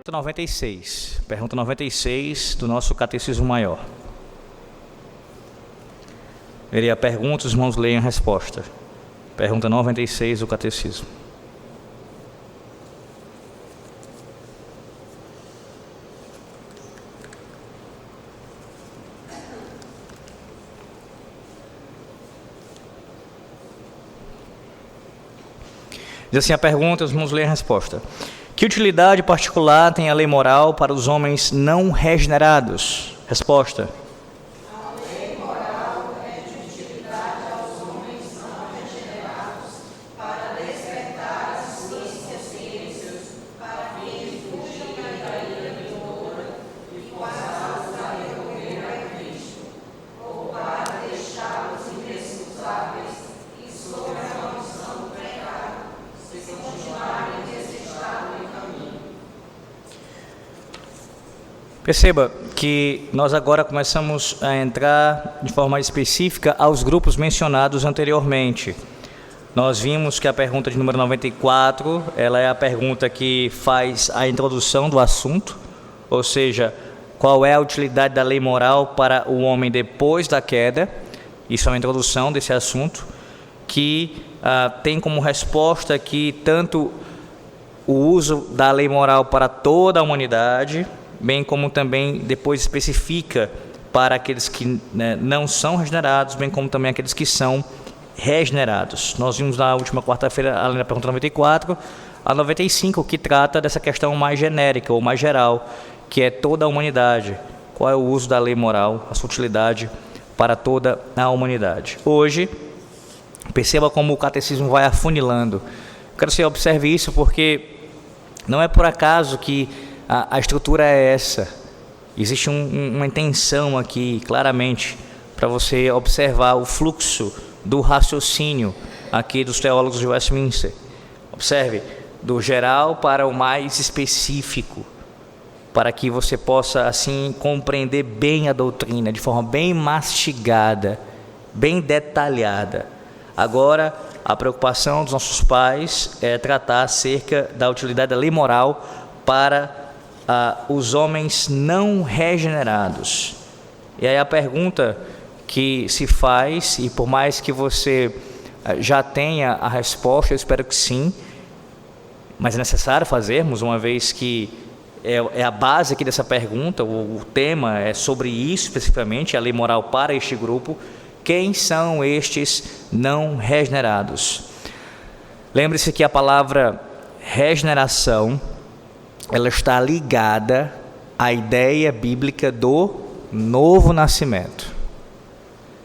Pergunta 96 do nosso Catecismo Maior. Veria a pergunta, os irmãos leem a resposta. Pergunta 96 do Catecismo. Diz assim a pergunta, os irmãos leem a resposta. Que utilidade particular tem a lei moral para os homens não regenerados? Resposta. A lei moral é de utilidade aos homens não regenerados para despertar as suas consciências, para que eles fujam da ira vindoura e passá-los a recorrer a Cristo, ou para deixá-los irresponsáveis e sob a maldição do pecado, se continuarem desejando o caminho. Perceba que nós agora começamos a entrar de forma específica aos grupos mencionados anteriormente. Nós vimos que a pergunta de número 94, ela é a pergunta que faz a introdução do assunto, ou seja, qual é a utilidade da lei moral para o homem depois da queda. Isso é uma introdução desse assunto, que tem como resposta aqui tanto o uso da lei moral para toda a humanidade, bem como também depois especifica para aqueles que não são regenerados, bem como também aqueles que são regenerados. Nós vimos na última quarta-feira, além da pergunta 94, a 95, que trata dessa questão mais genérica ou mais geral, que é toda a humanidade. Qual é o uso da lei moral, a sua utilidade para toda a humanidade. Hoje, perceba como o catecismo vai afunilando. Quero que você observe isso porque não é por acaso que a estrutura é essa. Existe uma intenção aqui, claramente, para você observar o fluxo do raciocínio aqui dos teólogos de Westminster. Observe, do geral para o mais específico, para que você possa, assim, compreender bem a doutrina, de forma bem mastigada, bem detalhada. Agora, a preocupação dos nossos pais é tratar acerca da utilidade da lei moral para os homens não regenerados. E aí a pergunta que se faz, e por mais que você já tenha a resposta, eu espero que sim, mas é necessário fazermos, uma vez que é a base aqui dessa pergunta, o tema é sobre isso especificamente, a lei moral para este grupo. Quem são estes não regenerados? Lembre-se que a palavra regeneração, ela está ligada à ideia bíblica do novo nascimento.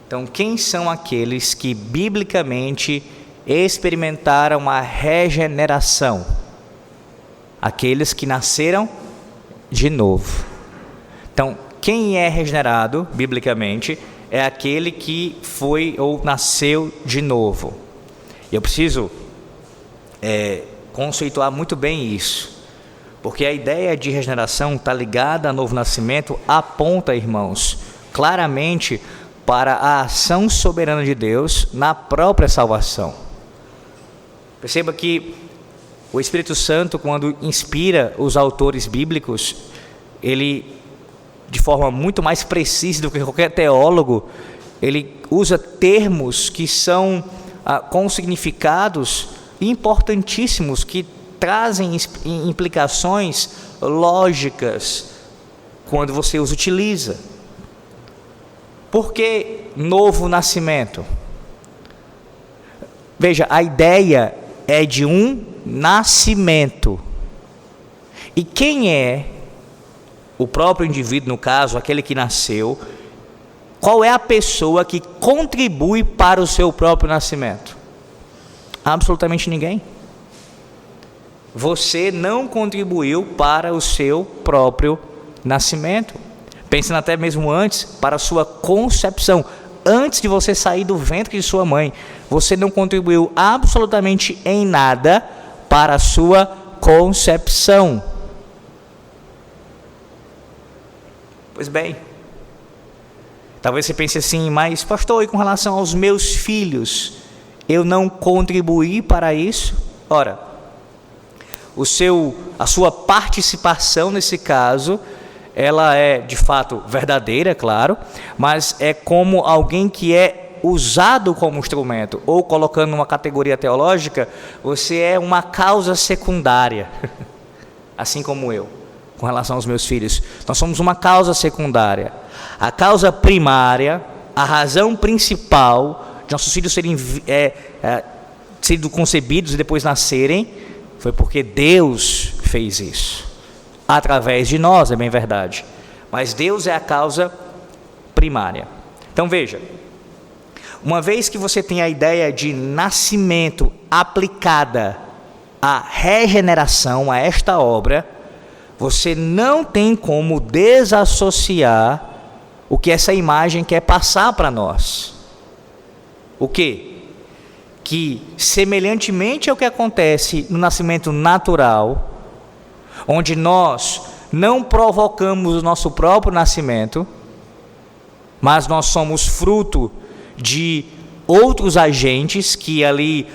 Então, quem são aqueles que biblicamente experimentaram a regeneração? Aqueles que nasceram de novo. Então, quem é regenerado, biblicamente, é aquele que foi ou nasceu de novo. E eu preciso conceituar muito bem isso, porque a ideia de regeneração está ligada ao novo nascimento, aponta, irmãos, claramente para a ação soberana de Deus na própria salvação. Perceba que o Espírito Santo, quando inspira os autores bíblicos, ele, de forma muito mais precisa do que qualquer teólogo, ele usa termos que são com significados importantíssimos, que trazem implicações lógicas quando você os utiliza. Por que novo nascimento? Veja, a ideia é de um nascimento. E quem é o próprio indivíduo, no caso, aquele que nasceu? Qual é a pessoa que contribui para o seu próprio nascimento? Absolutamente ninguém. Você não contribuiu para o seu próprio nascimento. Pensando até mesmo antes, para a sua concepção. Antes de você sair do ventre de sua mãe, você não contribuiu absolutamente em nada para a sua concepção. Pois bem, talvez você pense assim, mas pastor, e com relação aos meus filhos, eu não contribuí para isso? Ora, a sua participação nesse caso, ela é de fato verdadeira, claro, mas é como alguém que é usado como instrumento, ou colocando numa categoria teológica, você é uma causa secundária, assim como eu, com relação aos meus filhos. Nós somos uma causa secundária. A causa primária, a razão principal de nossos filhos serem sido concebidos e depois nascerem, foi porque Deus fez isso, através de nós, é bem verdade, mas Deus é a causa primária. Então veja, uma vez que você tem a ideia de nascimento aplicada à regeneração, a esta obra, você não tem como desassociar o que essa imagem quer passar para nós. O quê? Que, semelhantemente ao que acontece no nascimento natural, onde nós não provocamos o nosso próprio nascimento, mas nós somos fruto de outros agentes que ali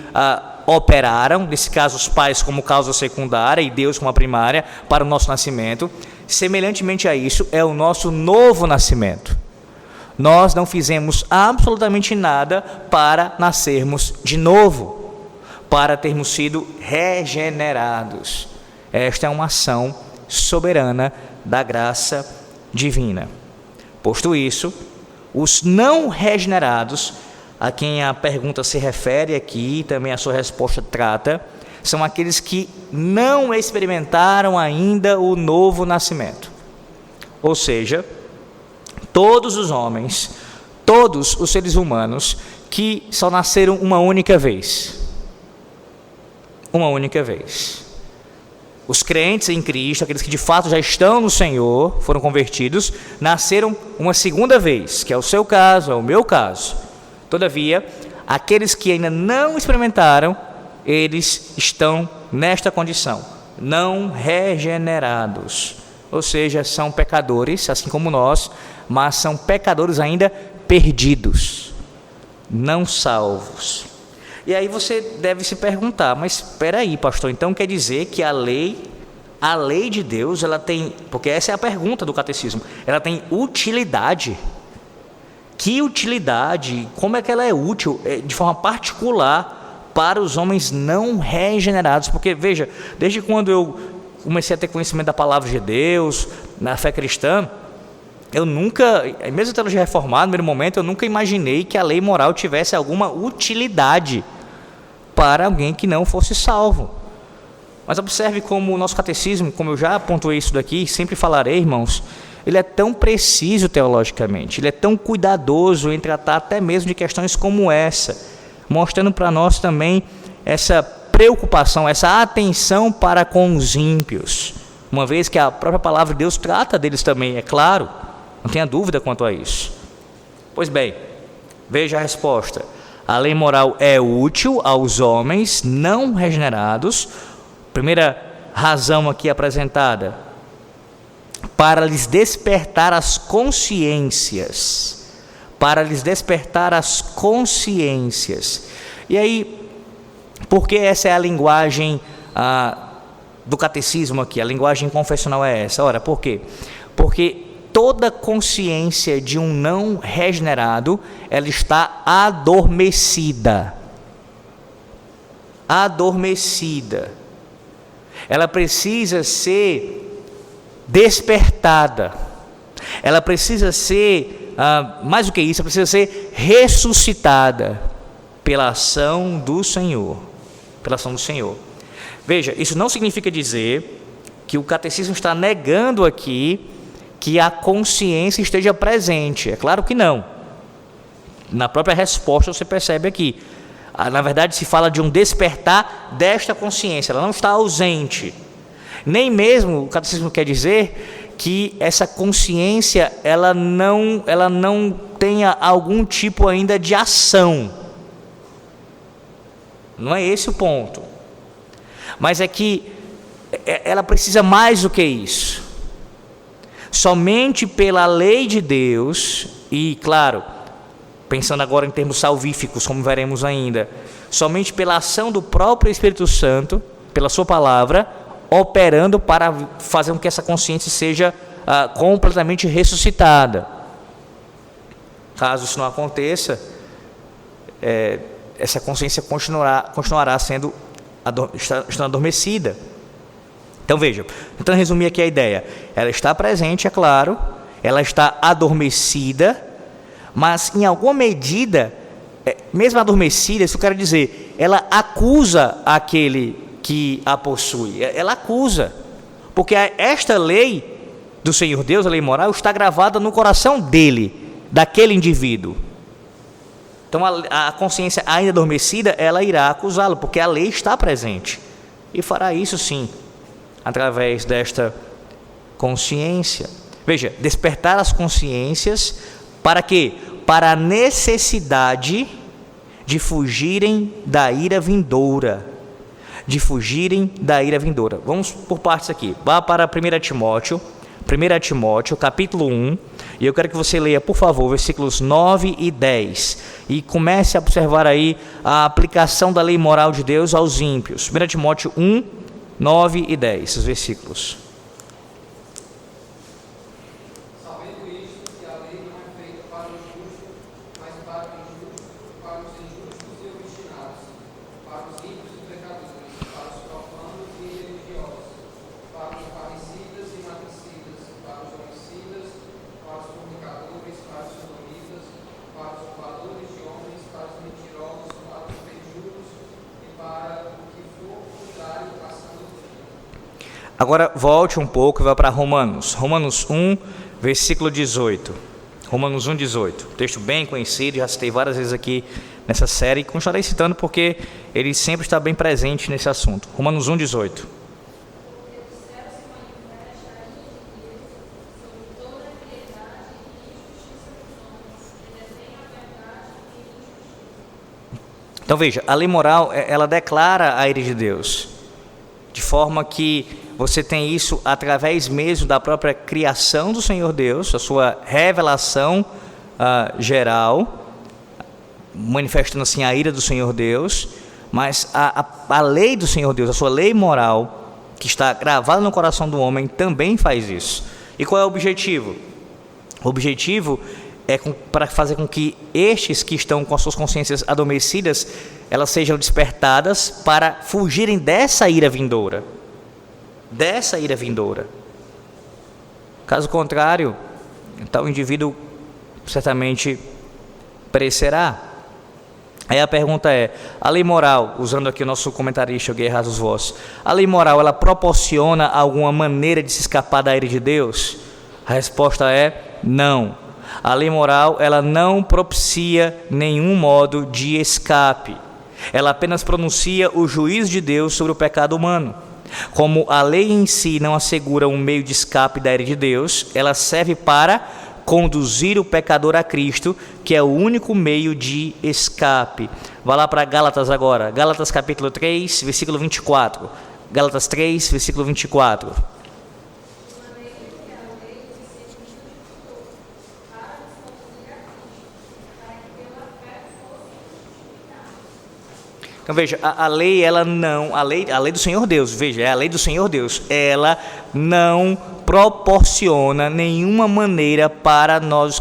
operaram, nesse caso os pais como causa secundária e Deus como a primária para o nosso nascimento. Semelhantemente a isso é o nosso novo nascimento. Nós não fizemos absolutamente nada para nascermos de novo, para termos sido regenerados. Esta é uma ação soberana da graça divina. Posto isso, os não regenerados, a quem a pergunta se refere aqui e também a sua resposta trata, são aqueles que não experimentaram ainda o novo nascimento. Ou seja, todos os homens, todos os seres humanos que só nasceram uma única vez. Uma única vez. Os crentes em Cristo, aqueles que de fato já estão no Senhor, foram convertidos, nasceram uma segunda vez, que é o seu caso, é o meu caso. Todavia, aqueles que ainda não experimentaram, eles estão nesta condição, não regenerados. Ou seja, são pecadores, assim como nós, mas são pecadores ainda perdidos, não salvos. E aí você deve se perguntar, mas espera aí, pastor, então quer dizer que a lei de Deus, ela tem, porque essa é a pergunta do catecismo, ela tem utilidade. Que utilidade? Como é que ela é útil de forma particular para os homens não regenerados? Porque veja, desde quando eu comecei a ter conhecimento da palavra de Deus, na fé cristã, eu nunca, mesmo em teologia reformada, no primeiro momento, eu nunca imaginei que a lei moral tivesse alguma utilidade para alguém que não fosse salvo. Mas observe como o nosso catecismo, como eu já pontuei isso daqui, sempre falarei, irmãos, ele é tão preciso teologicamente, ele é tão cuidadoso em tratar até mesmo de questões como essa, mostrando para nós também essa preocupação, essa atenção para com os ímpios, uma vez que a própria palavra de Deus trata deles também, é claro, não tenha dúvida quanto a isso. Pois bem, veja a resposta. A lei moral é útil aos homens não regenerados. Primeira razão aqui apresentada, para lhes despertar as consciências. Para lhes despertar as consciências. E aí, por que essa é a linguagem do catecismo aqui? A linguagem confessional é essa. Ora, por quê? Porque toda consciência de um não regenerado, ela está adormecida. Adormecida. Ela precisa ser despertada. Ela precisa ser, mais do que isso, ela precisa ser ressuscitada pela ação do Senhor. Pela ação do Senhor. Veja, isso não significa dizer que o catecismo está negando aqui que a consciência esteja presente. É claro que não. Na própria resposta você percebe aqui. Na verdade se fala de um despertar desta consciência. Ela não está ausente. Nem mesmo o catecismo quer dizer que essa consciência ela não tenha algum tipo ainda de ação. Não é esse o ponto. Mas é que ela precisa mais do que isso. Somente pela lei de Deus, e claro, pensando agora em termos salvíficos, como veremos ainda, somente pela ação do próprio Espírito Santo, pela sua palavra, operando para fazer com que essa consciência seja completamente ressuscitada. Caso isso não aconteça, essa consciência continuará sendo estando adormecida. Então veja, tentando resumir aqui a ideia, ela está presente, é claro, ela está adormecida, mas em alguma medida, mesmo adormecida, isso eu quero dizer, ela acusa aquele que a possui, ela acusa, porque esta lei do Senhor Deus, a lei moral, está gravada no coração dele, daquele indivíduo. Então a consciência ainda adormecida, ela irá acusá-lo, porque a lei está presente, e fará isso sim, através desta consciência. Veja, despertar as consciências para quê? Para a necessidade de fugirem da ira vindoura. De fugirem da ira vindoura. Vamos por partes aqui. Vá para 1 Timóteo, capítulo 1, e eu quero que você leia, por favor, versículos 9 e 10, e comece a observar aí a aplicação da lei moral de Deus aos ímpios. 1 Timóteo 1, 9 e 10, esses versículos. Sabendo isto, que a lei não é feita para o justo, mas para o injusto, para os injustos e obstinados, para os ímpios e pecadores, para os profanos e religiosos, para os parricidas e matricidas, para os homicidas, para os fornicadores, para os sodomitas, para os roubadores de homens, para os mentirosos, para os perjuros e para o que for contrário à ação do dia. Agora volte um pouco e vá para Romanos 1, versículo 18. Romanos 1, 18. Texto bem conhecido, já citei várias vezes aqui nessa série e continuarei citando porque ele sempre está bem presente nesse assunto. Romanos 1, 18. Então veja, a lei moral, ela declara a ira de Deus, de forma que você tem isso através mesmo da própria criação do Senhor Deus, a sua revelação geral, manifestando assim a ira do Senhor Deus, mas a lei do Senhor Deus, a sua lei moral, que está gravada no coração do homem, também faz isso. E qual é o objetivo? O objetivo é para fazer com que estes que estão com as suas consciências adormecidas, elas sejam despertadas para fugirem dessa ira vindoura. Dessa ira vindoura. Caso contrário, então o indivíduo certamente perecerá. Aí a pergunta é, a lei moral, usando aqui o nosso comentarista Guerra dos Vossos, a lei moral, ela proporciona alguma maneira de se escapar da ira de Deus? A resposta é não. A lei moral, ela não propicia nenhum modo de escape. Ela apenas pronuncia o juízo de Deus sobre o pecado humano. Como a lei em si não assegura um meio de escape da ira de Deus, ela serve para conduzir o pecador a Cristo, que é o único meio de escape. Vá lá para Gálatas agora. Gálatas capítulo 3, versículo 24. Gálatas 3, versículo 24. Então veja, a lei, ela não, a lei do Senhor Deus, veja, é a lei do Senhor Deus, ela não proporciona nenhuma maneira para nós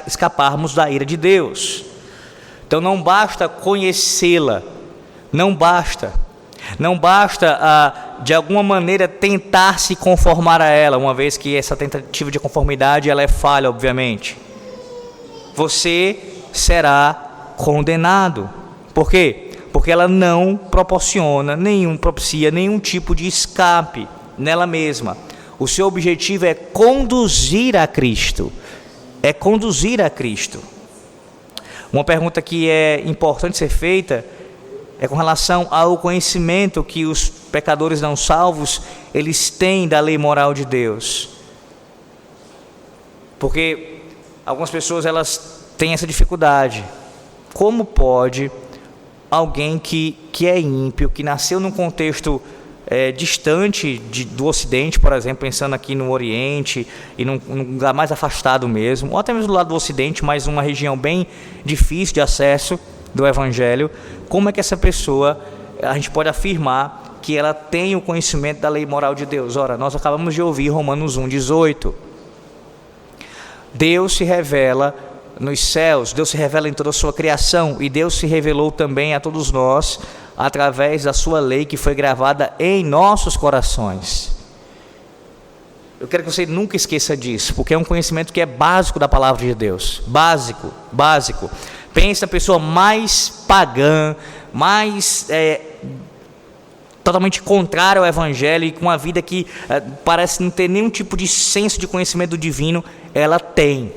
escaparmos da ira de Deus. Então não basta conhecê-la, não basta de alguma maneira tentar se conformar a ela, uma vez que essa tentativa de conformidade ela é falha, obviamente. Você será condenado. Por quê? Porque ela não propicia nenhum tipo de escape nela mesma. O seu objetivo é conduzir a Cristo. É conduzir a Cristo. Uma pergunta que é importante ser feita é com relação ao conhecimento que os pecadores não salvos, eles têm da lei moral de Deus. Porque algumas pessoas, elas têm essa dificuldade. Como pode alguém que é ímpio, que nasceu num contexto distante do Ocidente, por exemplo, pensando aqui no Oriente e num lugar mais afastado mesmo, ou até mesmo do lado do Ocidente, mas uma região bem difícil de acesso do Evangelho, como é que essa pessoa, a gente pode afirmar que ela tem o conhecimento da lei moral de Deus? Ora, nós acabamos de ouvir Romanos 1,18. Deus se revela nos céus, Deus se revela em toda a sua criação, e Deus se revelou também a todos nós através da sua lei que foi gravada em nossos corações. Eu quero que você nunca esqueça disso, porque é um conhecimento que é básico da palavra de Deus. Básico. Pense na pessoa mais pagã, mais totalmente contrária ao evangelho e com uma vida que parece não ter nenhum tipo de senso de conhecimento divino. Ela tem.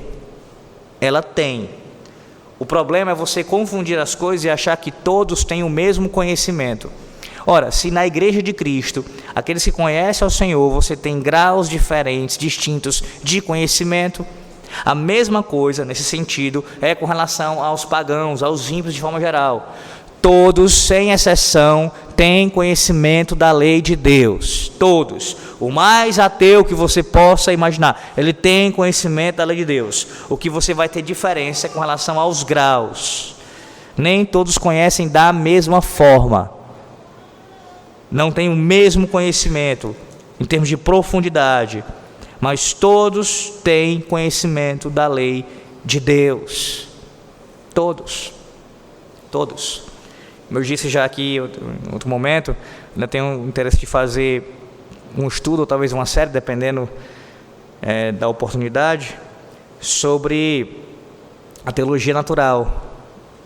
O problema é você confundir as coisas e achar que todos têm o mesmo conhecimento. Ora, se na igreja de Cristo, aqueles que conhecem ao Senhor, você tem graus diferentes, distintos de conhecimento, a mesma coisa nesse sentido é com relação aos pagãos, aos ímpios de forma geral. Todos, sem exceção, têm conhecimento da lei de Deus. Todos. O mais ateu que você possa imaginar, ele tem conhecimento da lei de Deus. O que você vai ter diferença é com relação aos graus. Nem todos conhecem da mesma forma. Não tem o mesmo conhecimento em termos de profundidade. Mas todos têm conhecimento da lei de Deus. Todos. Como eu disse já aqui em outro momento, ainda tenho interesse de fazer um estudo, ou talvez uma série, dependendo da oportunidade, sobre a teologia natural.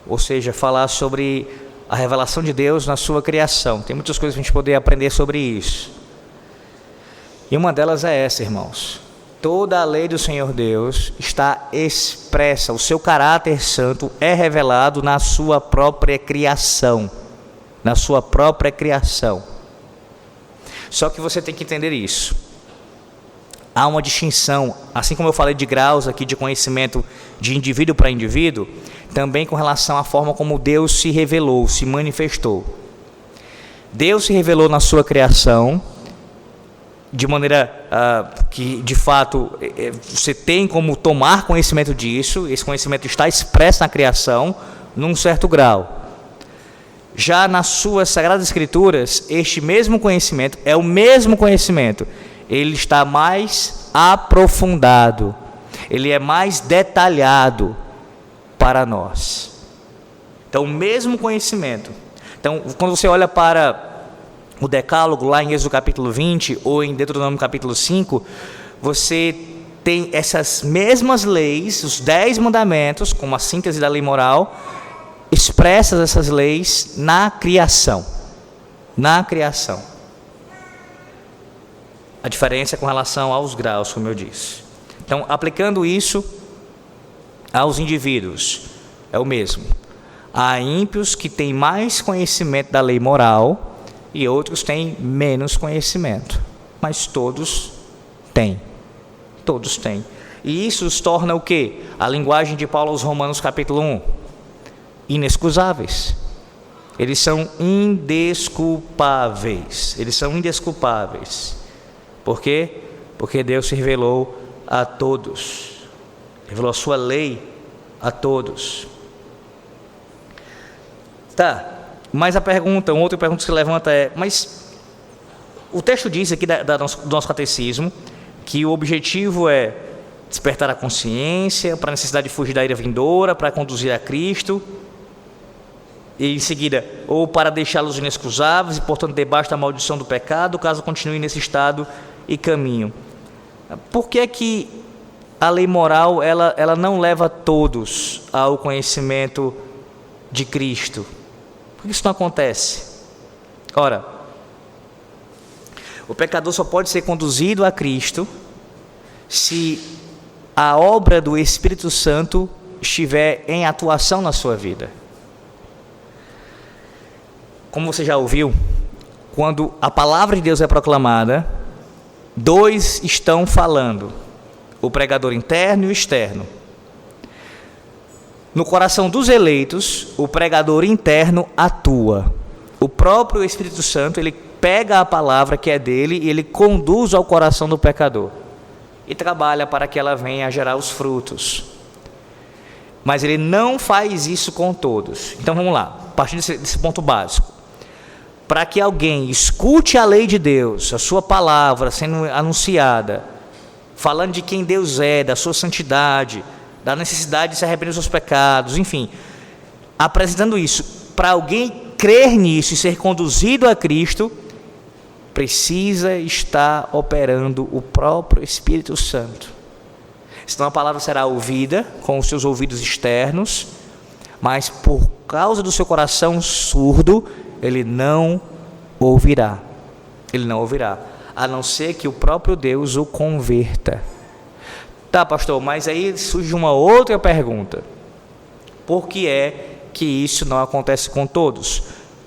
Ou seja, falar sobre a revelação de Deus na sua criação. Tem muitas coisas para a gente poder aprender sobre isso. E uma delas é essa, irmãos. Toda a lei do Senhor Deus está expressa, o seu caráter santo é revelado na sua própria criação. Só que você tem que entender isso. Há uma distinção, assim como eu falei de graus aqui de conhecimento de indivíduo para indivíduo, também com relação à forma como Deus se revelou, se manifestou. Deus se revelou na sua criação, de maneira que, de fato, você tem como tomar conhecimento disso. Esse conhecimento está expresso na criação, num certo grau. Já nas suas Sagradas Escrituras, este mesmo conhecimento, é o mesmo conhecimento, ele está mais aprofundado, ele é mais detalhado para nós. Então, o mesmo conhecimento. Então, quando você olha para o Decálogo, lá em Êxodo capítulo 20, ou em Deuteronômio capítulo 5, você tem essas mesmas leis, os 10 mandamentos, como a síntese da lei moral, expressas essas leis na criação. A diferença é com relação aos graus, como eu disse. Então, aplicando isso aos indivíduos, é o mesmo. Há ímpios que têm mais conhecimento da lei moral e outros têm menos conhecimento, mas todos têm. E isso os torna o quê? A linguagem de Paulo aos Romanos capítulo 1, inexcusáveis. Eles são indesculpáveis. Por quê? Porque Deus se revelou a todos, revelou a sua lei a todos. Mas uma outra pergunta que se levanta é, mas o texto diz aqui do nosso catecismo que o objetivo é despertar a consciência para a necessidade de fugir da ira vindoura, para conduzir a Cristo, e em seguida, ou para deixá-los inexcusáveis e, portanto, debaixo da maldição do pecado, caso continuem nesse estado e caminho. Por que é que a lei moral ela não leva todos ao conhecimento de Cristo? Por que isso não acontece? Ora, o pecador só pode ser conduzido a Cristo se a obra do Espírito Santo estiver em atuação na sua vida. Como você já ouviu, quando a palavra de Deus é proclamada, 2 estão falando, o pregador interno e o externo. No coração dos eleitos, o pregador interno atua. O próprio Espírito Santo, ele pega a palavra que é dele e ele conduz ao coração do pecador. E trabalha para que ela venha a gerar os frutos. Mas ele não faz isso com todos. Então vamos lá, a partir desse ponto básico. para que alguém escute a lei de Deus, a sua palavra sendo anunciada, falando de quem Deus é, da sua santidade, da necessidade de se arrepender dos seus pecados, enfim, apresentando isso, para alguém crer nisso e ser conduzido a Cristo, precisa estar operando o próprio Espírito Santo. Senão a palavra será ouvida com os seus ouvidos externos, mas por causa do seu coração surdo, ele não ouvirá. Ele não ouvirá, a não ser que o próprio Deus o converta. Tá, pastor, mas aí surge uma outra pergunta. Por que é que isso não acontece com todos?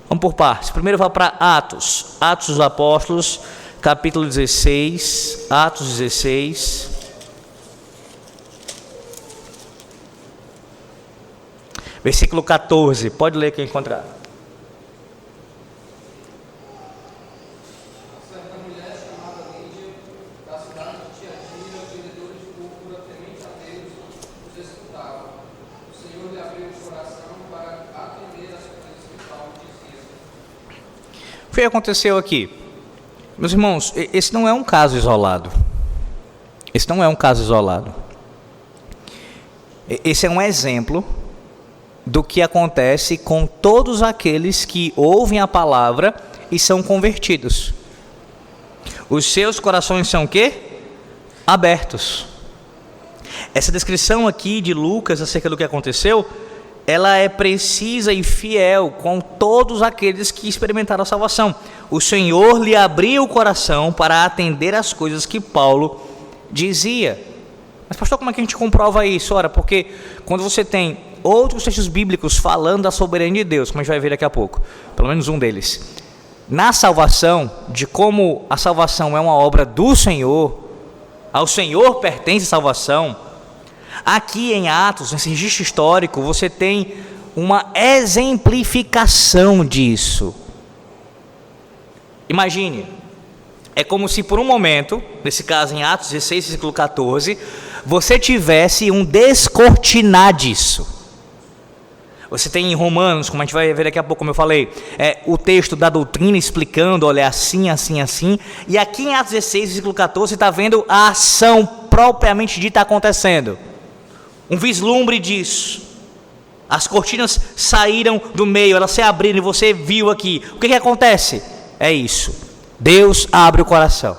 Vamos por partes. Primeiro vai para Atos. Atos dos Apóstolos, capítulo 16. Atos 16. Versículo 14. Pode ler quem encontrar. Certa mulher chamada Lídia, da cidade de Tiatira, vendedora de púrpura, temente a Deus, os escutava. O Senhor lhe abriu o coração para atender as coisas que Paulo dizia. O que aconteceu aqui? Meus irmãos, esse não é um caso isolado. Esse não é um caso isolado. Esse é um exemplo do que acontece com todos aqueles que ouvem a palavra e são convertidos. Os seus corações são o quê? Abertos. Essa descrição aqui de Lucas acerca do que aconteceu, ela é precisa e fiel com todos aqueles que experimentaram a salvação. O Senhor lhe abriu o coração para atender às coisas que Paulo dizia. Mas pastor, como é que a gente comprova isso? Ora, porque quando você tem outros textos bíblicos falando da soberania de Deus, como a gente vai ver daqui a pouco, pelo menos um deles, na salvação, de como a salvação é uma obra do Senhor, ao Senhor pertence a salvação, aqui em Atos, nesse registro histórico, você tem uma exemplificação disso. Imagine, é como se por um momento, nesse caso em Atos 16, versículo 14, você tivesse um descortinar disso. Você tem em Romanos, como a gente vai ver daqui a pouco, como eu falei, o texto da doutrina explicando, olha, assim, assim, assim. E aqui em Atos 16, versículo 14, você está vendo a ação propriamente dita acontecendo. Um vislumbre disso. As cortinas saíram do meio, elas se abriram e você viu aqui. O que acontece? É isso. Deus abre o coração.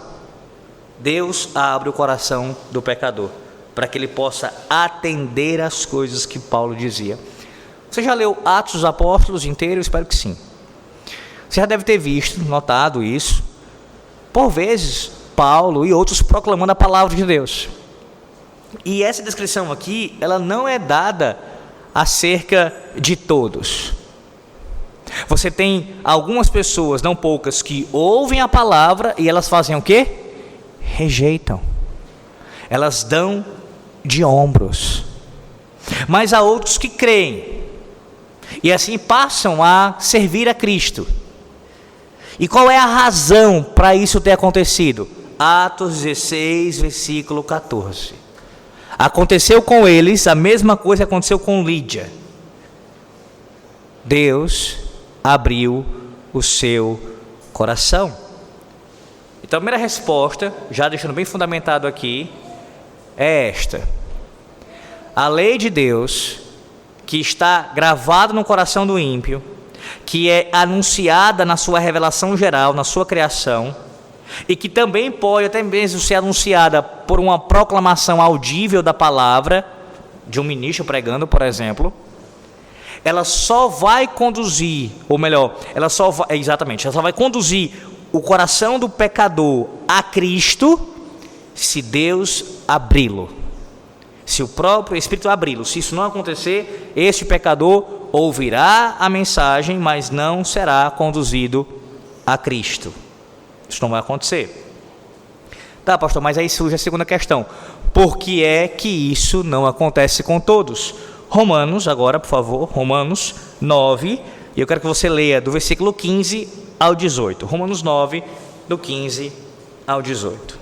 Deus abre o coração do pecador, para que ele possa atender às coisas que Paulo dizia. Você já leu Atos dos Apóstolos inteiro? Eu espero que sim. Você já deve ter visto, notado isso. Por vezes, Paulo e outros proclamando a palavra de Deus. E essa descrição aqui, ela não é dada acerca de todos. Você tem algumas pessoas, não poucas, que ouvem a palavra e elas fazem o quê? Rejeitam. Elas dão de ombros. Mas há outros que creem e assim passam a servir a Cristo. E qual é a razão para isso ter acontecido? Atos 16, versículo 14. Aconteceu com eles a mesma coisa que aconteceu com Lídia. Deus abriu o seu coração. Então a primeira resposta, já deixando bem fundamentado aqui, é esta: a lei de Deus, que está gravada no coração do ímpio, que é anunciada na sua revelação geral, na sua criação, e que também pode até mesmo ser anunciada por uma proclamação audível da palavra, de um ministro pregando, por exemplo, ela só vai conduzir, ou melhor, ela só vai conduzir o coração do pecador a Cristo, se Deus abri-lo. Se o próprio Espírito abri-lo. Se isso não acontecer, este pecador ouvirá a mensagem, mas não será conduzido a Cristo. Isso não vai acontecer. Tá, pastor, mas aí surge a segunda questão. Por que é que isso não acontece com todos? Romanos, agora, por favor, Romanos 9, e eu quero que você leia do versículo 15 ao 18. Romanos 9, do 15 ao 18.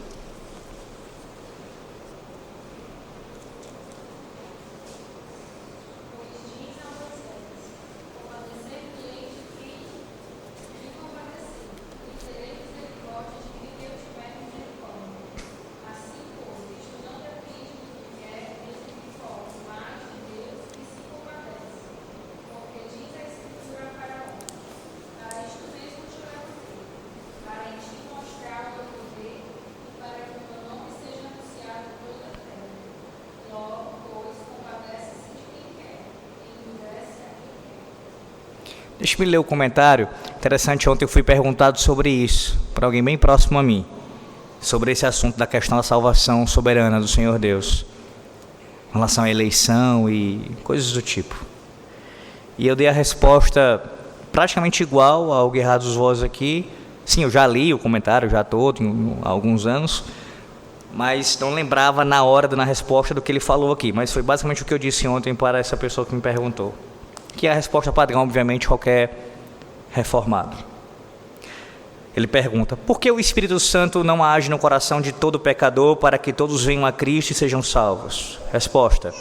Deixa eu ler o comentário. Interessante, ontem eu fui perguntado sobre isso, para alguém bem próximo a mim, sobre esse assunto da questão da salvação soberana do Senhor Deus, em relação à eleição e coisas do tipo. E eu dei a resposta praticamente igual ao Guerra dos Vozes aqui. Sim, eu já li o comentário, já todo, há alguns anos, mas não lembrava na hora na resposta do que ele falou aqui. Mas foi basicamente o que eu disse ontem para essa pessoa que me perguntou. Que é a resposta padrão, obviamente, qualquer reformado. Ele pergunta: por que o Espírito Santo não age no coração de todo pecador para que todos venham a Cristo e sejam salvos? Resposta: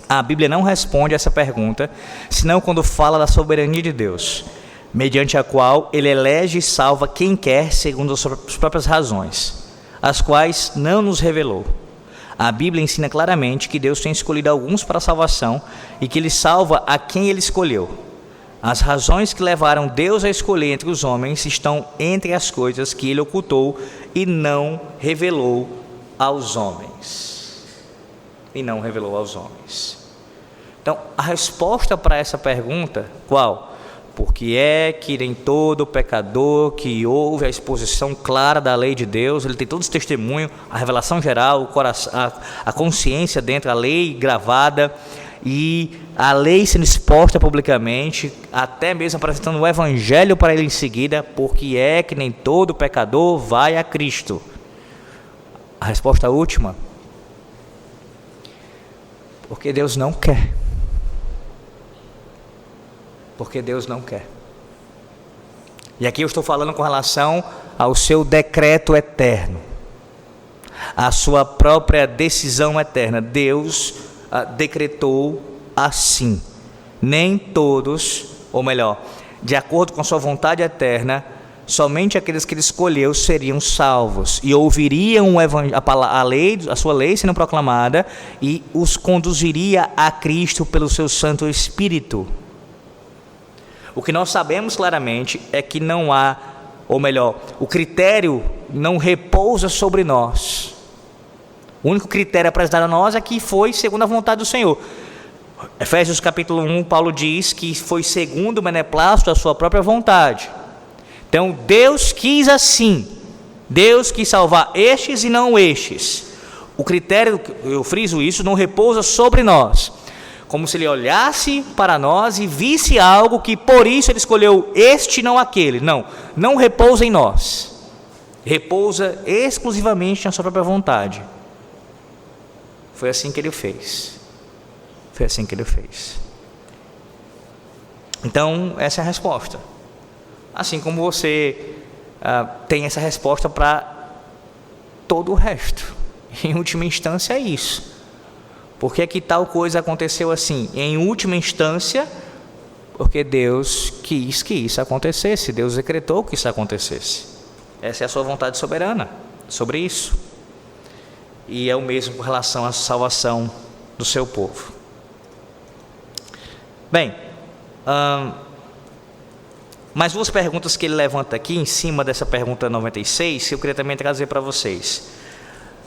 a Bíblia não responde essa pergunta, senão quando fala da soberania de Deus, mediante a qual Ele elege e salva quem quer segundo as suas próprias razões, as quais não nos revelou. A Bíblia ensina claramente que Deus tem escolhido alguns para a salvação e que Ele salva a quem Ele escolheu. As razões que levaram Deus a escolher entre os homens estão entre as coisas que Ele ocultou e não revelou aos homens. Então, a resposta para essa pergunta, qual? Porque é que nem todo pecador que ouve a exposição clara da lei de Deus, ele tem todos os testemunhos, a revelação geral, o coração, a consciência dentro, a lei gravada e a lei sendo exposta publicamente, até mesmo apresentando o evangelho para ele em seguida, porque é que nem todo pecador vai a Cristo. A resposta última: porque Deus não quer. Porque Deus não quer. E aqui eu estou falando com relação ao seu decreto eterno, a sua própria decisão eterna. Deus decretou assim. Nem todos, ou melhor, de acordo com a sua vontade eterna, somente aqueles que Ele escolheu seriam salvos e ouviriam a sua lei sendo proclamada e os conduziria a Cristo pelo seu Santo Espírito. O que nós sabemos claramente é que não há, ou melhor, o critério não repousa sobre nós. O único critério apresentado a nós é que foi segundo a vontade do Senhor. Efésios capítulo 1, Paulo diz que foi segundo o beneplácito da sua própria vontade. Então, Deus quis assim. Deus quis salvar estes e não estes. O critério, eu friso isso, não repousa sobre nós. Como se Ele olhasse para nós e visse algo que por isso Ele escolheu este e não aquele. Não repousa em nós. Repousa exclusivamente na sua própria vontade. Foi assim que Ele fez. Então, essa é a resposta. Assim como você tem essa resposta para todo o resto. Em última instância é isso. Por que que tal coisa aconteceu assim? Em última instância, porque Deus quis que isso acontecesse. Deus decretou que isso acontecesse. Essa é a sua vontade soberana sobre isso. E é o mesmo com relação à salvação do seu povo. Bem, mais duas perguntas que ele levanta aqui, em cima dessa pergunta 96, que eu queria também trazer para vocês.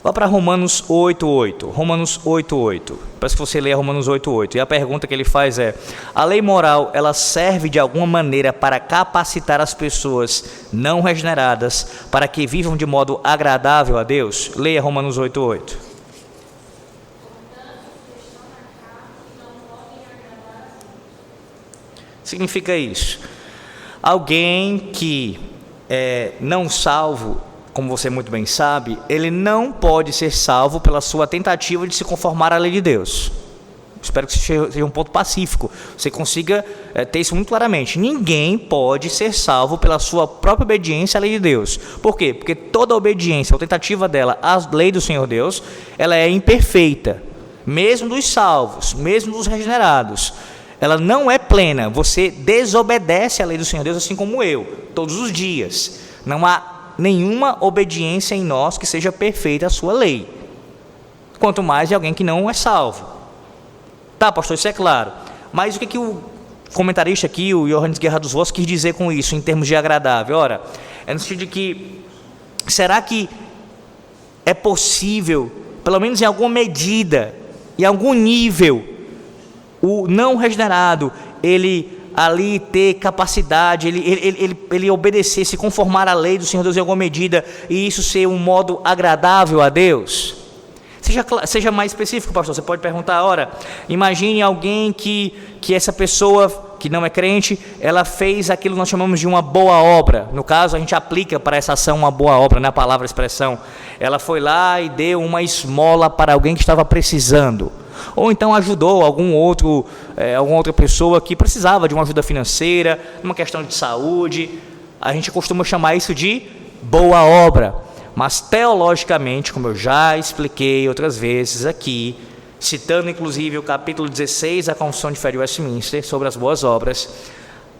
Vá para Romanos 8:8. Romanos 8:8. Parece que você lê Romanos 8:8. E a pergunta que ele faz é: a lei moral, ela serve de alguma maneira para capacitar as pessoas não regeneradas para que vivam de modo agradável a Deus? Leia Romanos 8:8. Significa isso. Alguém que é não salvo, como você muito bem sabe, ele não pode ser salvo pela sua tentativa de se conformar à lei de Deus. Espero que isso seja um ponto pacífico. Você consiga ter isso muito claramente. Ninguém pode ser salvo pela sua própria obediência à lei de Deus. Por quê? Porque toda obediência ou tentativa dela à lei do Senhor Deus, ela é imperfeita. Mesmo dos salvos, mesmo dos regenerados. Ela não é plena. Você desobedece à lei do Senhor Deus, assim como eu, todos os dias. Não há nenhuma obediência em nós que seja perfeita à sua lei, quanto mais de alguém que não é salvo. Tá, pastor, isso é claro, mas o que o comentarista aqui, o Johannes Guerra dos Vozes, quis dizer com isso, em termos de agradável? Ora, é no sentido de que, será que é possível, pelo menos em alguma medida, em algum nível, o não regenerado, ele ali ter capacidade, ele obedecer, se conformar à lei do Senhor Deus em alguma medida, e isso ser um modo agradável a Deus? Seja mais específico, pastor. Você pode perguntar, ora, imagine alguém que essa pessoa que não é crente, ela fez aquilo que nós chamamos de uma boa obra. No caso, a gente aplica para essa ação uma boa obra, né? A palavra expressão. Ela foi lá e deu uma esmola para alguém que estava precisando. Ou então ajudou alguma outra pessoa que precisava de uma ajuda financeira, numa questão de saúde. A gente costuma chamar isso de boa obra. Mas teologicamente, como eu já expliquei outras vezes aqui, citando inclusive o capítulo 16 da Confissão de Fé de Westminster sobre as boas obras,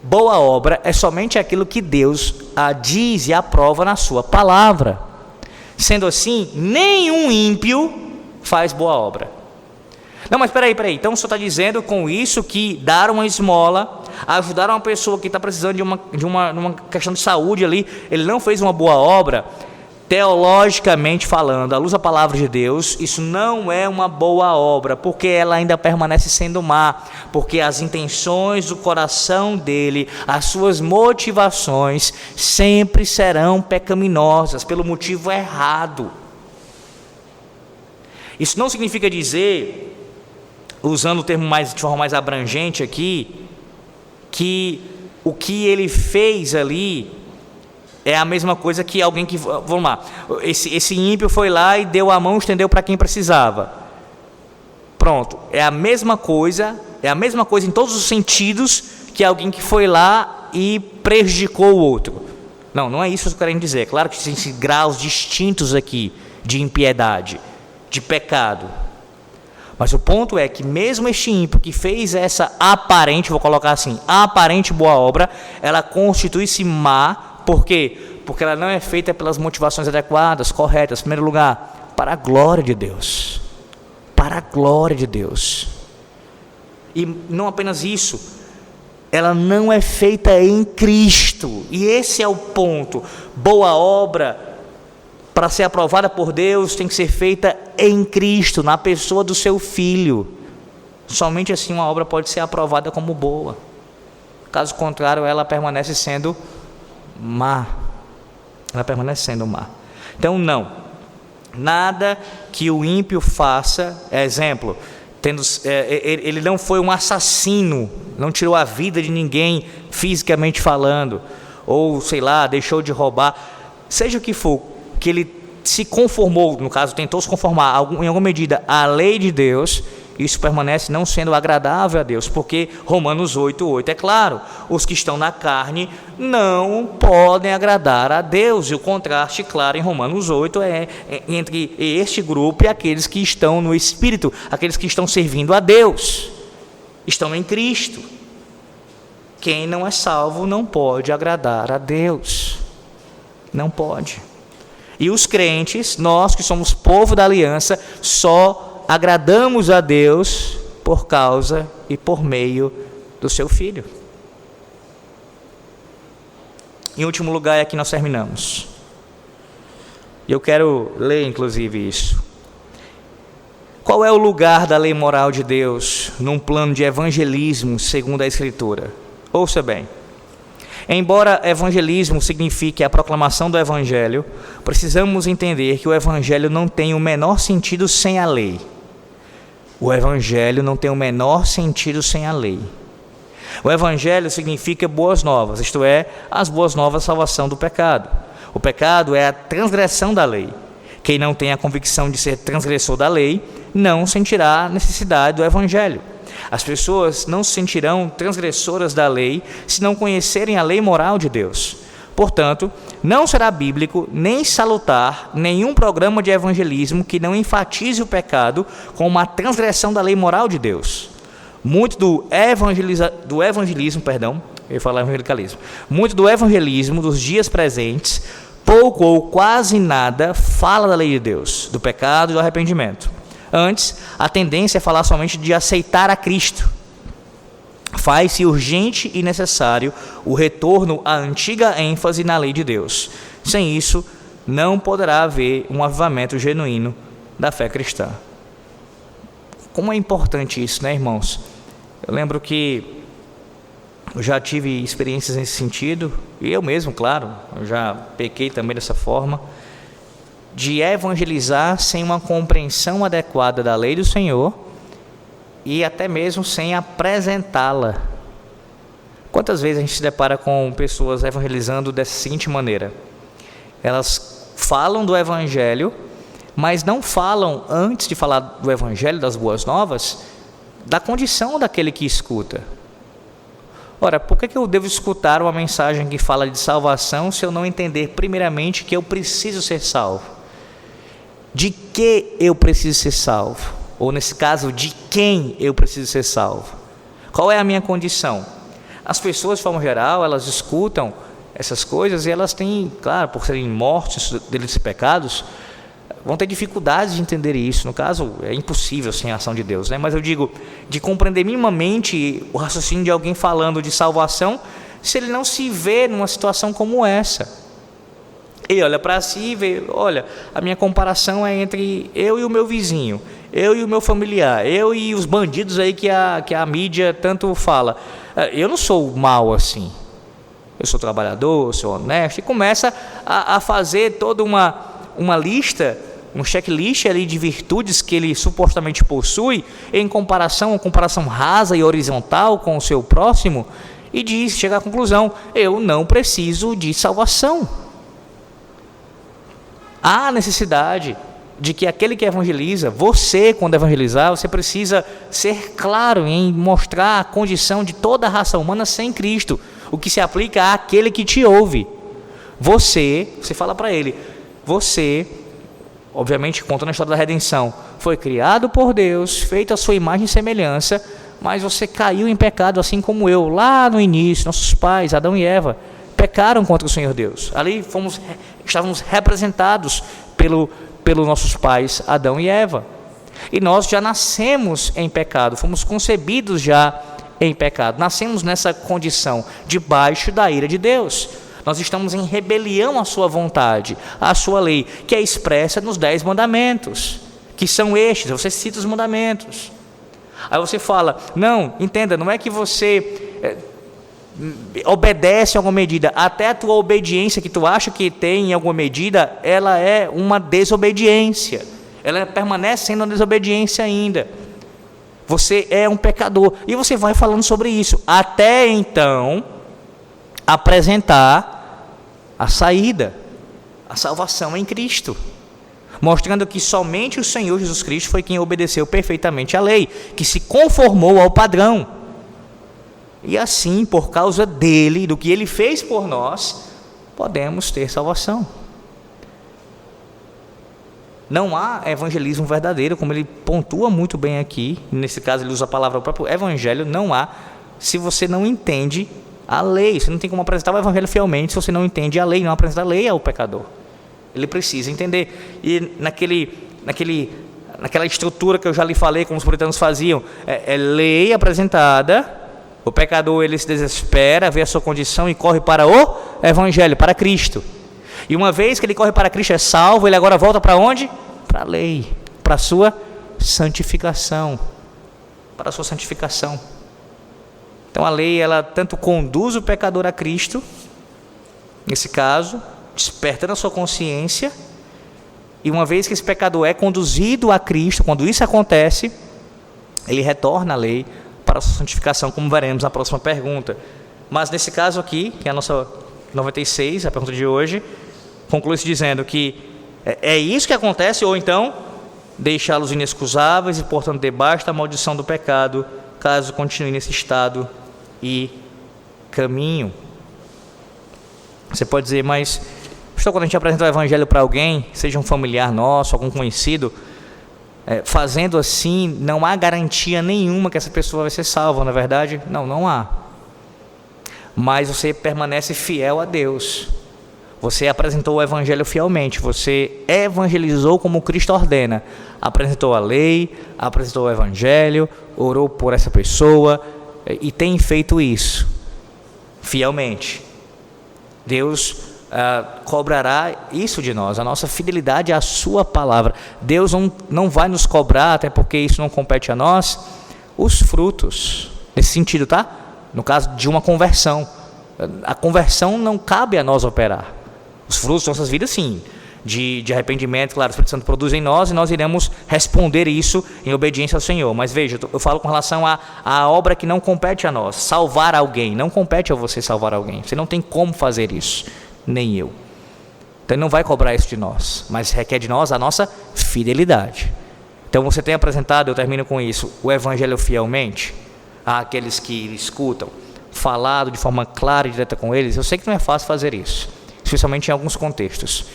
boa obra é somente aquilo que Deus diz e aprova na sua palavra. Sendo assim, nenhum ímpio faz boa obra. Não, mas peraí, então o senhor está dizendo com isso que dar uma esmola, ajudar uma pessoa que está precisando de uma questão de saúde ali, ele não fez uma boa obra? Teologicamente falando, à luz da palavra de Deus, isso não é uma boa obra, porque ela ainda permanece sendo má, porque as intenções do coração dele, as suas motivações, sempre serão pecaminosas, pelo motivo errado. Isso não significa dizer, usando o termo de forma mais abrangente aqui, que o que ele fez ali é a mesma coisa que alguém que... Vamos lá, esse ímpio foi lá e deu a mão, estendeu para quem precisava. Pronto, é a mesma coisa em todos os sentidos que alguém que foi lá e prejudicou o outro. Não é isso que eu estou querendo dizer. Claro que existem graus distintos aqui de impiedade, de pecado. Mas o ponto é que mesmo este ímpio que fez essa aparente, vou colocar assim, aparente boa obra, ela constitui-se má. Por quê? Porque ela não é feita pelas motivações adequadas, corretas. Em primeiro lugar, para a glória de Deus. Para a glória de Deus. E não apenas isso, ela não é feita em Cristo. E esse é o ponto. Boa obra, para ser aprovada por Deus, tem que ser feita em Cristo, na pessoa do seu Filho. Somente assim uma obra pode ser aprovada como boa. Caso contrário, ela permanece sendo má. Ela permanece sendo má. Então, não. Nada que o ímpio faça, exemplo, ele não foi um assassino, não tirou a vida de ninguém fisicamente falando, ou sei lá, deixou de roubar, seja o que for, que ele se conformou, no caso tentou se conformar em alguma medida à lei de Deus, isso permanece não sendo agradável a Deus, porque Romanos 8:8 é claro, os que estão na carne não podem agradar a Deus, e o contraste claro em Romanos 8 é entre este grupo e aqueles que estão no Espírito, aqueles que estão servindo a Deus, estão em Cristo. Quem não é salvo não pode agradar a Deus, não pode. E os crentes, nós que somos povo da aliança, só agradamos a Deus por causa e por meio do seu Filho. Em último lugar, é aqui nós terminamos. E eu quero ler inclusive isso. Qual é o lugar da lei moral de Deus num plano de evangelismo segundo a Escritura? Ouça bem. Embora evangelismo signifique a proclamação do Evangelho, precisamos entender que o Evangelho não tem o menor sentido sem a lei. O Evangelho não tem o menor sentido sem a lei. O Evangelho significa boas novas, isto é, as boas novas da salvação do pecado. O pecado é a transgressão da lei. Quem não tem a convicção de ser transgressor da lei, não sentirá a necessidade do Evangelho. As pessoas não se sentirão transgressoras da lei se não conhecerem a lei moral de Deus. Portanto, não será bíblico nem salutar nenhum programa de evangelismo que não enfatize o pecado como uma transgressão da lei moral de Deus. Muito do evangelismo dos dias presentes, pouco ou quase nada fala da lei de Deus, do pecado e do arrependimento. Antes, a tendência é falar somente de aceitar a Cristo. Faz-se urgente e necessário o retorno à antiga ênfase na lei de Deus. Sem isso, não poderá haver um avivamento genuíno da fé cristã. Como é importante isso, né, irmãos? Eu lembro que Eu já tive experiências nesse sentido, e eu mesmo, claro, eu já pequei também dessa forma, de evangelizar sem uma compreensão adequada da lei do Senhor e até mesmo sem apresentá-la. Quantas vezes a gente se depara com pessoas evangelizando dessa seguinte maneira? Elas falam do Evangelho, mas não falam, antes de falar do Evangelho, das boas novas, da condição daquele que escuta. Ora, por que eu devo escutar uma mensagem que fala de salvação se eu não entender primeiramente que eu preciso ser salvo? De que eu preciso ser salvo? Ou nesse caso, de quem eu preciso ser salvo? Qual é a minha condição? As pessoas, de forma geral, elas escutam essas coisas e elas têm, claro, por serem mortos desses pecados, vão ter dificuldades de entender isso. No caso, é impossível sem a ação de Deus, né? Mas eu digo, de compreender minimamente o raciocínio de alguém falando de salvação, se ele não se vê numa situação como essa. Ele olha para si e vê, olha, a minha comparação é entre eu e o meu vizinho, eu e o meu familiar, eu e os bandidos aí que a mídia tanto fala. Eu não sou mau assim, eu sou trabalhador, eu sou honesto, e começa a fazer toda uma lista, um checklist ali de virtudes que ele supostamente possui, em comparação, uma comparação rasa e horizontal com o seu próximo, e chega à conclusão, eu não preciso de salvação. Há necessidade de que aquele que evangeliza, você, quando evangelizar, você precisa ser claro em mostrar a condição de toda a raça humana sem Cristo, o que se aplica àquele que te ouve. Você fala para ele, você, obviamente contando a história da redenção, foi criado por Deus, feito à sua imagem e semelhança, mas você caiu em pecado assim como eu, lá no início, nossos pais, Adão e Eva, pecaram contra o Senhor Deus. Ali estávamos representados pelos nossos pais, Adão e Eva. E nós já nascemos em pecado, fomos concebidos já em pecado. Nascemos nessa condição, debaixo da ira de Deus. Nós estamos em rebelião à sua vontade, à sua lei, que é expressa nos 10 mandamentos, que são estes, você cita os mandamentos. Aí você fala, não, entenda, não é que você obedece a alguma medida, até a tua obediência que tu acha que tem em alguma medida, ela é uma desobediência, ela permanece sendo uma desobediência ainda. Você é um pecador, e você vai falando sobre isso, até então apresentar a saída, a salvação em Cristo, mostrando que somente o Senhor Jesus Cristo foi quem obedeceu perfeitamente à lei, que se conformou ao padrão. E assim, por causa dele, do que ele fez por nós, podemos ter salvação. Não há evangelismo verdadeiro, como ele pontua muito bem aqui, nesse caso ele usa a palavra, o próprio evangelho, não há, se você não entende a lei. Você não tem como apresentar o evangelho fielmente se você não entende a lei, não apresenta a lei ao pecador. Ele precisa entender. E naquela estrutura que eu já lhe falei, como os puritanos faziam, é lei apresentada, o pecador ele se desespera, vê a sua condição e corre para o evangelho, para Cristo. E uma vez que ele corre para Cristo, é salvo, ele agora volta para onde? Para a lei, para a sua santificação. Para a sua santificação. Então a lei, ela tanto conduz o pecador a Cristo, nesse caso, despertando a sua consciência, e uma vez que esse pecador é conduzido a Cristo, quando isso acontece, ele retorna à lei para a sua santificação, como veremos na próxima pergunta. Mas nesse caso aqui, que é a nossa 96, a pergunta de hoje, conclui-se dizendo que é isso que acontece, ou então deixá-los inexcusáveis e, portanto, debaixo da maldição do pecado, caso continue nesse estado e caminho. Você pode dizer, mas quando a gente apresenta o evangelho para alguém, seja um familiar nosso, algum conhecido, fazendo assim, não há garantia nenhuma que essa pessoa vai ser salva, na verdade? Não há. Mas você permanece fiel a Deus. Você apresentou o evangelho fielmente, você evangelizou como Cristo ordena, apresentou a lei, apresentou o evangelho, orou por essa pessoa e tem feito isso fielmente. Deus cobrará isso de nós, a nossa fidelidade à sua palavra. Deus não vai nos cobrar, até porque isso não compete a nós, os frutos, nesse sentido, tá? no caso de uma conversão. A conversão não cabe a nós operar. Os frutos das nossas vidas, sim, de arrependimento, claro, o Espírito Santo produz em nós e nós iremos responder isso em obediência ao Senhor. Mas veja, eu falo com relação à obra que não compete a nós. Salvar alguém, não compete a você salvar alguém. Você não tem como fazer isso, nem eu. Então Ele não vai cobrar isso de nós, mas requer de nós a nossa fidelidade. Então você tem apresentado, eu termino com isso, o Evangelho fielmente àqueles que escutam, falado de forma clara e direta com eles. Eu sei que não é fácil fazer isso, especialmente em alguns contextos.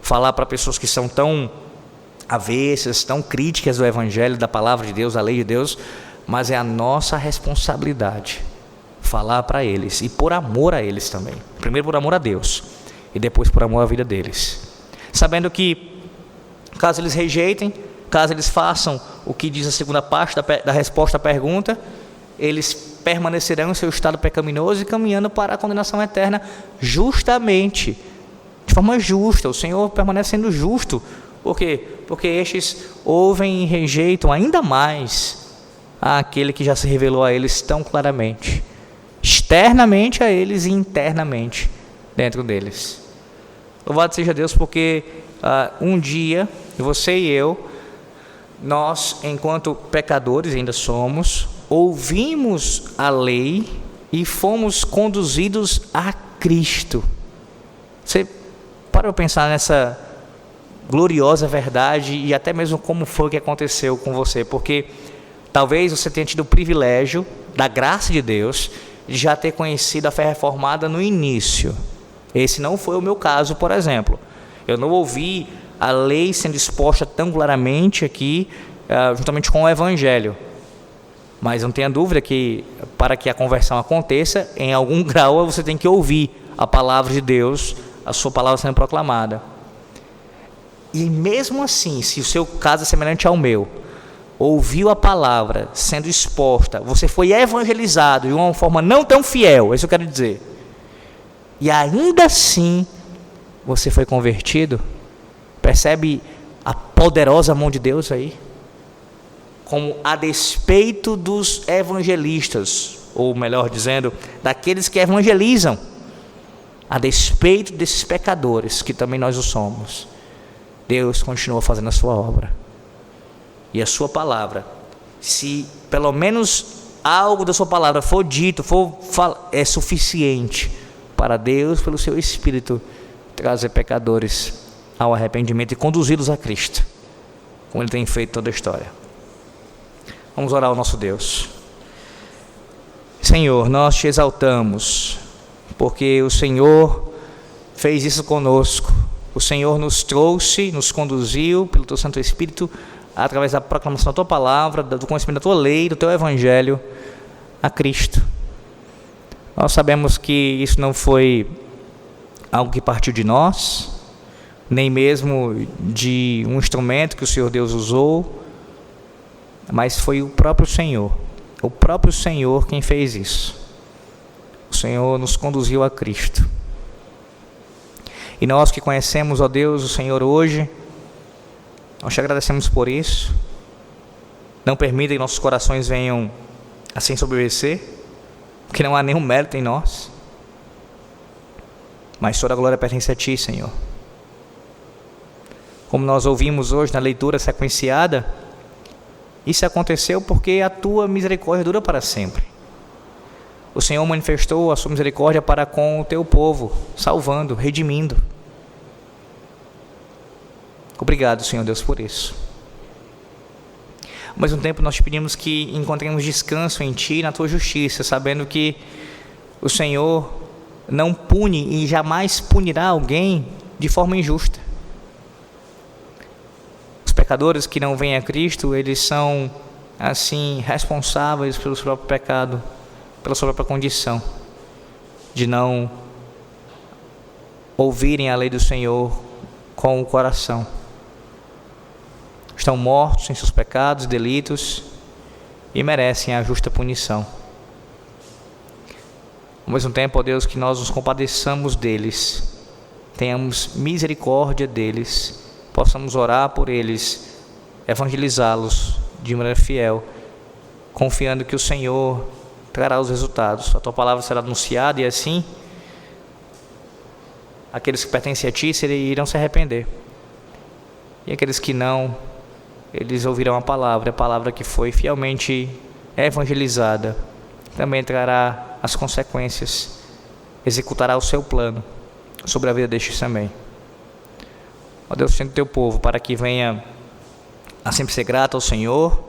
Falar para pessoas que são tão avessas, tão críticas do Evangelho, da palavra de Deus, da lei de Deus, mas é a nossa responsabilidade falar para eles, e por amor a eles também. Primeiro por amor a Deus, e depois por amor à vida deles. Sabendo que, caso eles rejeitem, caso eles façam o que diz a segunda parte da resposta à pergunta, eles permanecerão em seu estado pecaminoso e caminhando para a condenação eterna, justamente, de forma justa. O Senhor permanece sendo justo. Por quê? Porque estes ouvem e rejeitam ainda mais aquele que já se revelou a eles tão claramente, externamente a eles e internamente dentro deles. Louvado seja Deus, porque um dia, você e eu, nós, enquanto pecadores ainda somos, ouvimos a lei e fomos conduzidos a Cristo. Você para pensar nessa gloriosa verdade e até mesmo como foi que aconteceu com você, porque talvez você tenha tido o privilégio da graça de Deus de já ter conhecido a fé reformada no início. Esse não foi o meu caso, por exemplo. Eu não ouvi a lei sendo exposta tão claramente aqui, juntamente com o Evangelho. Mas não tenha dúvida que para que a conversão aconteça, em algum grau você tem que ouvir a palavra de Deus, a sua palavra sendo proclamada. E mesmo assim, se o seu caso é semelhante ao meu, ouviu a palavra sendo exposta, você foi evangelizado de uma forma não tão fiel, é isso que eu quero dizer, e ainda assim você foi convertido, percebe a poderosa mão de Deus aí? Como a despeito dos evangelistas, ou melhor dizendo, daqueles que evangelizam, a despeito desses pecadores, que também nós o somos, Deus continua fazendo a sua obra. E a sua palavra, se pelo menos algo da sua palavra for dito, é suficiente para Deus, pelo seu Espírito, trazer pecadores ao arrependimento e conduzi-los a Cristo, como Ele tem feito toda a história. Vamos orar ao nosso Deus. Senhor, nós te exaltamos, porque o Senhor fez isso conosco. O Senhor nos trouxe, nos conduziu pelo Teu Santo Espírito, através da proclamação da Tua palavra, do conhecimento da Tua lei, do Teu Evangelho, a Cristo. Nós sabemos que isso não foi algo que partiu de nós, nem mesmo de um instrumento que o Senhor Deus usou, mas foi o próprio Senhor quem fez isso. O Senhor nos conduziu a Cristo. E nós que conhecemos, ó Deus, o Senhor hoje, nós te agradecemos por isso. Não permita que nossos corações venham a se ensoberbecer, porque não há nenhum mérito em nós, mas toda a glória pertence a Ti, Senhor. Como nós ouvimos hoje na leitura sequenciada, isso aconteceu porque a Tua misericórdia dura para sempre. O Senhor manifestou a sua misericórdia para com o Teu povo, salvando, redimindo. Obrigado, Senhor Deus, por isso. Ao mesmo tempo, nós te pedimos que encontremos descanso em Ti e na Tua justiça, sabendo que o Senhor não pune e jamais punirá alguém de forma injusta. Os pecadores que não vêm a Cristo, eles são, assim, responsáveis pelo seu próprio pecado, pela sua própria condição de não ouvirem a lei do Senhor com o coração. Estão mortos em seus pecados e delitos e merecem a justa punição. Ao mesmo tempo, ó Deus, que nós nos compadeçamos deles, tenhamos misericórdia deles, possamos orar por eles, evangelizá-los de maneira fiel, confiando que o Senhor trará os resultados. A tua palavra será anunciada e assim aqueles que pertencem a ti irão se arrepender. E aqueles que não, eles ouvirão a palavra que foi fielmente evangelizada, também trará as consequências, executará o seu plano sobre a vida destes também. Ó Deus, sendo teu povo, para que venha a sempre ser grato ao Senhor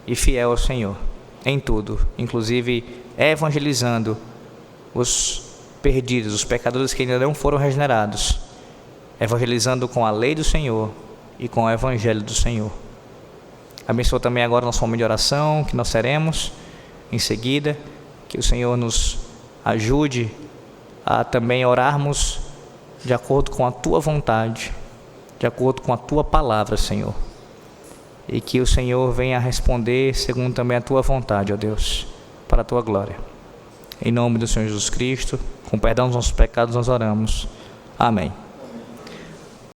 e fiel ao Senhor, em tudo, inclusive evangelizando os perdidos, os pecadores que ainda não foram regenerados, evangelizando com a lei do Senhor e com o evangelho do Senhor. Abençoa também agora nosso momento de oração, que nós teremos em seguida, que o Senhor nos ajude a também orarmos de acordo com a tua vontade, de acordo com a tua palavra, Senhor. E que o Senhor venha responder segundo também a tua vontade, ó Deus, para a tua glória. Em nome do Senhor Jesus Cristo, com perdão dos nossos pecados nós oramos. Amém.